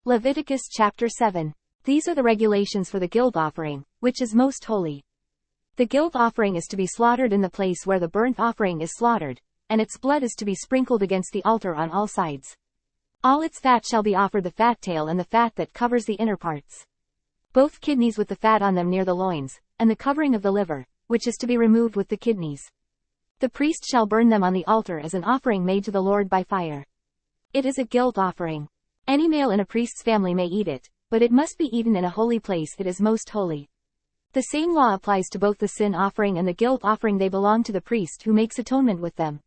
Leviticus chapter 7. These are the regulations for the guilt offering, which is most holy. The guilt offering is to be slaughtered in the place where the burnt offering is slaughtered, and its blood is to be sprinkled against the altar on all sides. All its fat shall be offered, the fat tail and the fat that covers the inner parts. Both kidneys with the fat on them near the loins, and the covering of the liver, which is to be removed with the kidneys. The priest shall burn them on the altar as an offering made to the Lord by fire. It is a guilt offering. Any male in a priest's family may eat it, but it must be eaten in a holy place. It is most holy. The same law applies to both the sin offering and the guilt offering. They belong to the priest who makes atonement with them.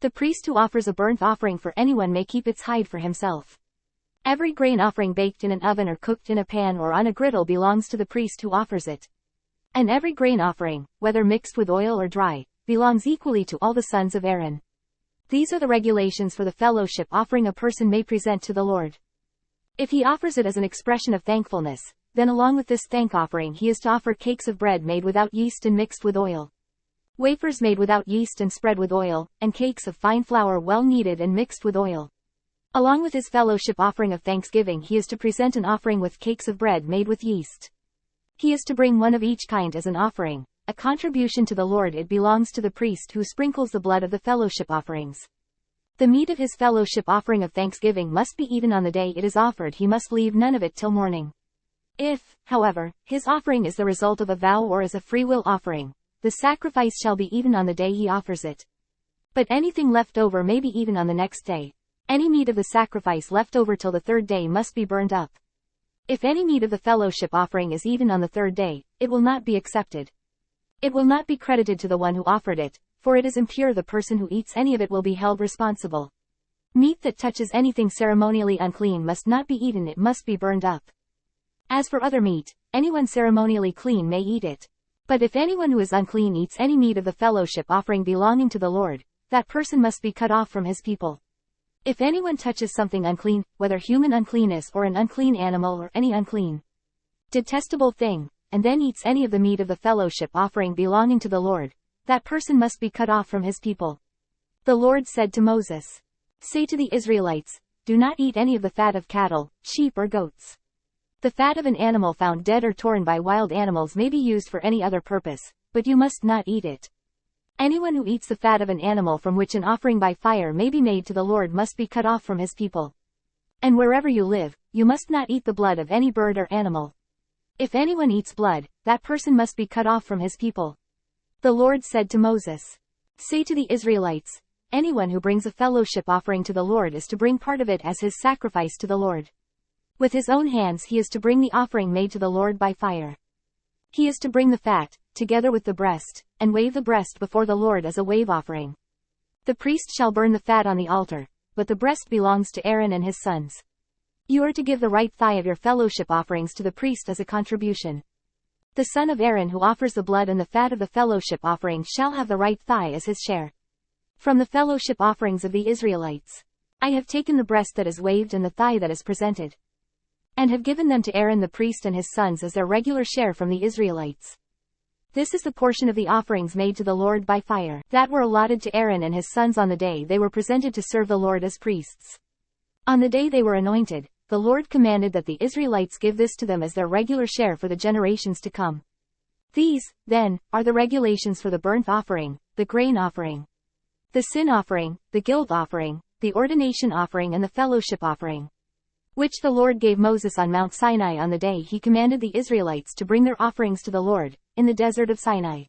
The priest who offers a burnt offering for anyone may keep its hide for himself. Every grain offering baked in an oven or cooked in a pan or on a griddle belongs to the priest who offers it. And every grain offering, whether mixed with oil or dry, belongs equally to all the sons of Aaron. These are the regulations for the fellowship offering a person may present to the Lord. If he offers it as an expression of thankfulness, then along with this thank offering he is to offer cakes of bread made without yeast and mixed with oil, wafers made without yeast and spread with oil, and cakes of fine flour well kneaded and mixed with oil. Along with his fellowship offering of thanksgiving he is to present an offering with cakes of bread made with yeast. He is to bring one of each kind as an offering, a contribution to the Lord. It belongs to the priest who sprinkles the blood of the fellowship offerings. The meat of his fellowship offering of thanksgiving must be eaten on the day it is offered. He must leave none of it till morning. If, however, his offering is the result of a vow or as a free will offering, the sacrifice shall be eaten on the day he offers it. But anything left over may be eaten on the next day. Any meat of the sacrifice left over till the third day must be burned up. If any meat of the fellowship offering is eaten on the third day, it will not be accepted. It will not be credited to the one who offered it, for it is impure. The person who eats any of it will be held responsible. Meat that touches anything ceremonially unclean must not be eaten, it must be burned up. As for other meat, anyone ceremonially clean may eat it. But if anyone who is unclean eats any meat of the fellowship offering belonging to the Lord, that person must be cut off from his people. If anyone touches something unclean, whether human uncleanness or an unclean animal or any unclean, detestable thing, and then eats any of the meat of the fellowship offering belonging to the Lord, that person must be cut off from his people. The Lord said to Moses, "Say to the Israelites, do not eat any of the fat of cattle, sheep or goats. The fat of an animal found dead or torn by wild animals may be used for any other purpose, but you must not eat it. Anyone who eats the fat of an animal from which an offering by fire may be made to the Lord must be cut off from his people. And wherever you live, you must not eat the blood of any bird or animal. If anyone eats blood, that person must be cut off from his people." The Lord said to Moses, "Say to the Israelites, anyone who brings a fellowship offering to the Lord is to bring part of it as his sacrifice to the Lord. With his own hands he is to bring the offering made to the Lord by fire. He is to bring the fat, together with the breast, and wave the breast before the Lord as a wave offering. The priest shall burn the fat on the altar, but the breast belongs to Aaron and his sons. You are to give the right thigh of your fellowship offerings to the priest as a contribution. The son of Aaron who offers the blood and the fat of the fellowship offering shall have the right thigh as his share. From the fellowship offerings of the Israelites, I have taken the breast that is waved and the thigh that is presented, and have given them to Aaron the priest and his sons as their regular share from the Israelites. This is the portion of the offerings made to the Lord by fire that were allotted to Aaron and his sons on the day they were presented to serve the Lord as priests. On the day they were anointed, the Lord commanded that the Israelites give this to them as their regular share for the generations to come. These, then, are the regulations for the burnt offering, the grain offering, the sin offering, the guilt offering, the ordination offering and the fellowship offering, which the Lord gave Moses on Mount Sinai on the day he commanded the Israelites to bring their offerings to the Lord, in the desert of Sinai.